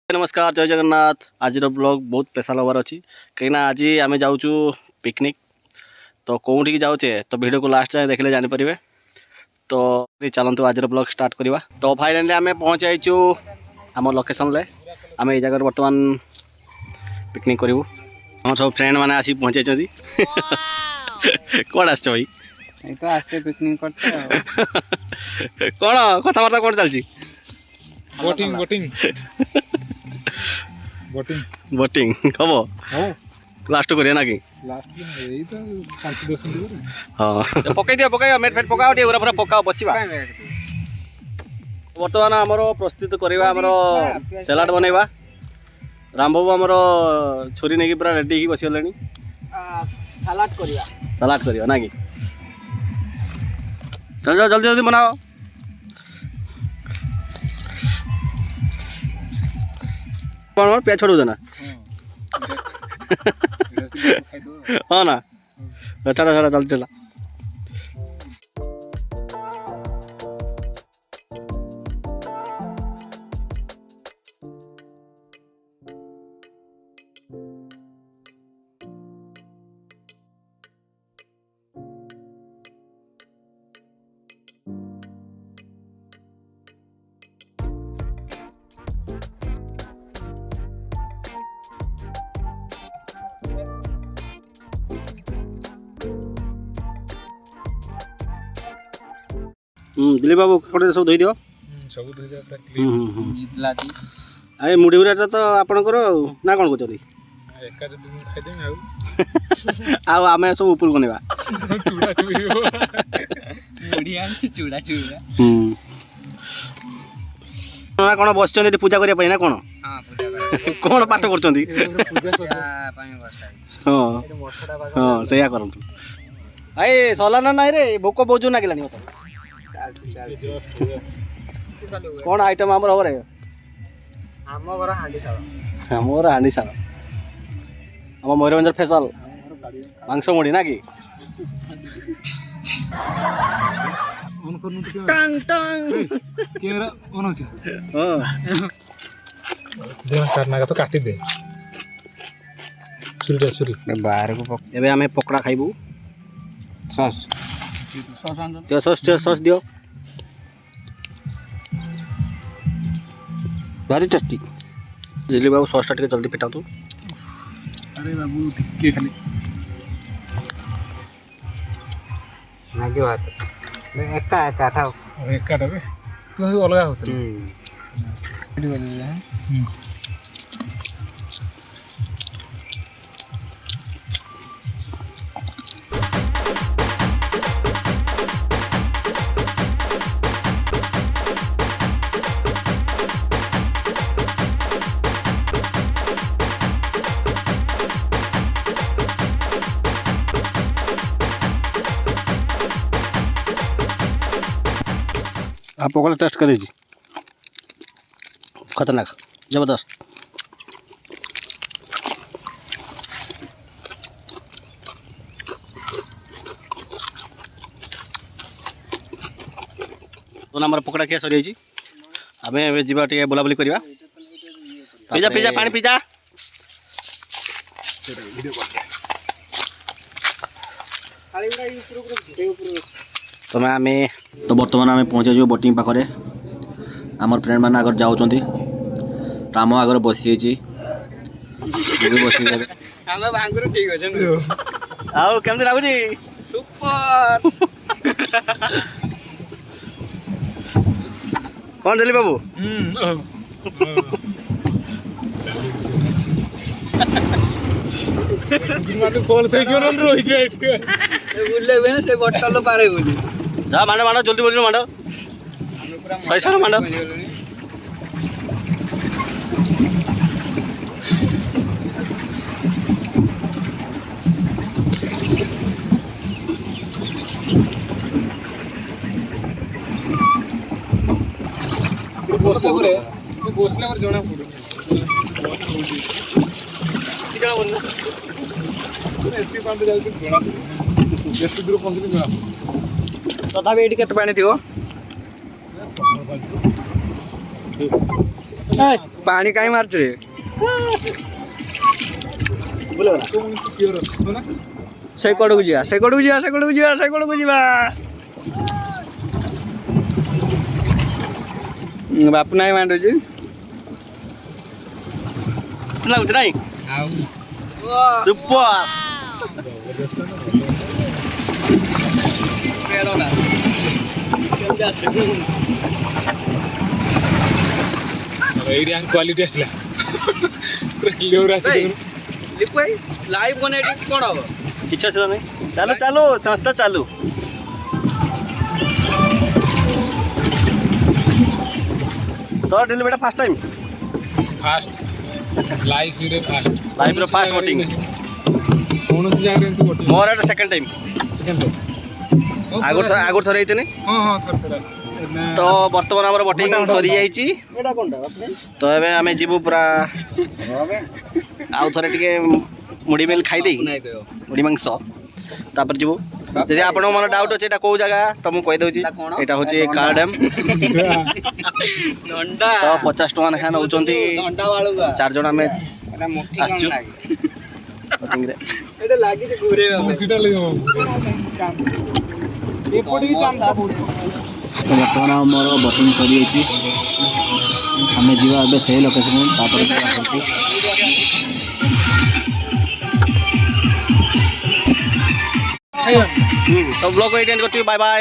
नमस्कार जय जगन्नाथ। आज ब्लॉग बहुत स्पेशल हबार अच्छी कहीं आज आम जाऊँ पिकनिक तो कौटी जाऊे तो वीडियो को लास्ट जाए देखले जानीपर। तो चलतु आज ब्लॉग स्टार्ट करवा। तो फाइनाली आम पहुँच जाइचु आम लोकेशन ले। आम ये जगह बर्तमान पिकनिक करूँ। हम सब फ्रेंड मैंने आसी पहुँचे कौन आस भाई तो आसे पिकनिक करते कौन कथबार्ता कौन चलती बोटिंग बोटिंग बोटिंग बोटिंग हम लास्ट करिए ना कि लास्ट यही तो 5-10 मिनट हाँ पकई दियो पकई मेट फेट पकाओ टे पूरा पकाओ बसिबा। वर्तमान आमर प्रस्तुत करवा आमर सलाड बनैबा। रामबाबू आमर छुरी नहीं पूरा रेडी ही बसी गले सलाड करवा ना कि चल जाओ जल्दी जल्दी बनाओ। कौन प्याज छोड़ू ना हाँ ना छाड़ा छाड़ा चल चला। दिलीप बाबू कपड़े सब धोई दियो सब धोई दे पूरा क्लीन अरे मुढ़ी गुराटा तो आपणकर ना कौन कहते एका जब दिन खाइ देम आउ आम सब ऊपर बनेबा चूड़ा चूड़ी हो मुढ़ी आंसी चूड़ा चूड़ा ना कौन बस पूजा करने ना कौन हां पूजा कर कौन पाठ कर पानी बसाई हाँ हाँ सैया करतु आई सरला ना नाई रे भोक बहुत जोर नागिलानी मत कौन आइटम आमर हम रे हम घर हांडी साला मोर हांडी साल आम मयूरभंज स्पेशल मांस मुढ़ी ना कि ऑन करनु तो टंग टंग कैमरा ऑन होसी हां देह काटना का तो काटी दे छुरी बाहर को एबे आमे पकड़ा खाइबू सॉस त्यो सॉस दियो भारी टेस्टी। दिलीप बाबू सॉस टा जल्दी पिटा तू। अरे बाबू टिके खाली नागी बात एका एका था अरे काटा बे तू अलगा होत आप पकड़ा टेस्ट करें जी खतरनाक जबरदस्त। तो नंबर पकड़ा क्या सरी जाइए आम जीवा टे बुलाबुली करवा। पिज्जा पिज्जा पानी पिज्जा तमें आम तो बर्तमान आम पहुँचे जो बोटिंग पाखे आमर फ्रेंड मैंने आगर जाऊँ राम आगर बसी आउ केमती लगुच सुपर कौन दिली बाबू कॉल सही जोन रही छै बुले बे से बटल पारे बुली जा मांडो मांडो जल्दी बोल मांडो सही सर मांडो बसले जना पड़ो तथापि ये केते पानी थियो ପାଣି କାଇଁ ମାରୁଛୁ ରେ ସେ କଡ଼କୁ ଯିବା ସେ କଡ଼କୁ ଯିବା ସେ କଡ଼କୁ ଯିବା ସେ କଡ଼କୁ ଯିବା ବାପୁ ନାଇଁ ମାଣ୍ଡୁଛି ଲାଗୁଛି ନାଇଁ ଆଉ ସୁପର ଏଇଠି କ୍ୱାଲିଟି ଆସିଲା ପୁରା କ୍ଲିୟର ଆସିଲା ଲିପୁ ଭାଇ ଲାଇଭ ବନେଇଟି କ'ଣ ହବ କିଛି ଅସୁବିଧା ନାହିଁ ଚାଲୁ ଚାଲୁ ସଂସ୍ଥା ଚାଲୁ ତୋର ଡେଲିଭରିଟା ଫାର୍ଷ୍ଟ ଟାଇମ୍ ଫାଷ୍ଟ ଲାଇଫରେ ଫାଷ୍ଟ ଲାଇଫର ଫାର୍ଷ୍ଟ ବୋଟିଂ କୌଣସି ଜାଗାରେ ଏମିତି ବୋଟିଂ ମୋର ଏଇଟା ସେକେଣ୍ଡ ଟାଇମ୍ ସେକେଣ୍ଡ ଆଗରୁ ଥରେ ହେଇଥିନି ହଁ ହଁ ଥରେ ଥରେ ତ ବର୍ତ୍ତମାନ ଆମର ବୋଟିଂ ସରିଯାଇଛି ଏଇଟା କ'ଣଟା ତ ଏବେ ଆମେ ଯିବୁ ପୁରା ଆଉ ଥରେ ଟିକେ ମୁଢ଼ି ମିଲ୍ ଖାଇଦେଇ ନାଇଁ କହିବ ମୁଢ଼ି ମାଂସ ତାପରେ ଯିବୁ ଯଦି ଆପଣଙ୍କ ମନ ଡାଉଟ୍ ଅଛି ଏଇଟା କେଉଁ ଜାଗା ତ ମୁଁ କହିଦେଉଛି ଏଇଟା କ'ଣ? ଏଇଟା ହେଉଛି କାର ଡ୍ୟାମ୍ ଦଣ୍ଡା ତ 50 ଟଙ୍କା ଲେଖାଏଁ ନେଉଛନ୍ତି ଦଣ୍ଡା ବାଳୁକା 4 ଜଣ ଆମେ ଏଟା ମୁଠି ଆସିଛୁ। କ'ଣ ଲାଗେ ବୋଟିଂରେ ଏଟା ଲାଗିଛି ଘୁରେଇବା ପାଇଁ ମୁଠିଟା ଲାଗିବ ଏପଟେ ବି କାମ ତ ବର୍ତ୍ତମାନ ଆମର ବୋଟିଂ ସରିଯାଇଛି ଆମେ ଯିବା ଏବେ ସେଇ ଲୋକେସନ୍ ତାପରେ ଯିବା ଘରକୁ ତ ବ୍ଲଗ୍ ଏଇଠି ଏଣ୍ଡ କରୁଛୁ ବାଏ ବାଏ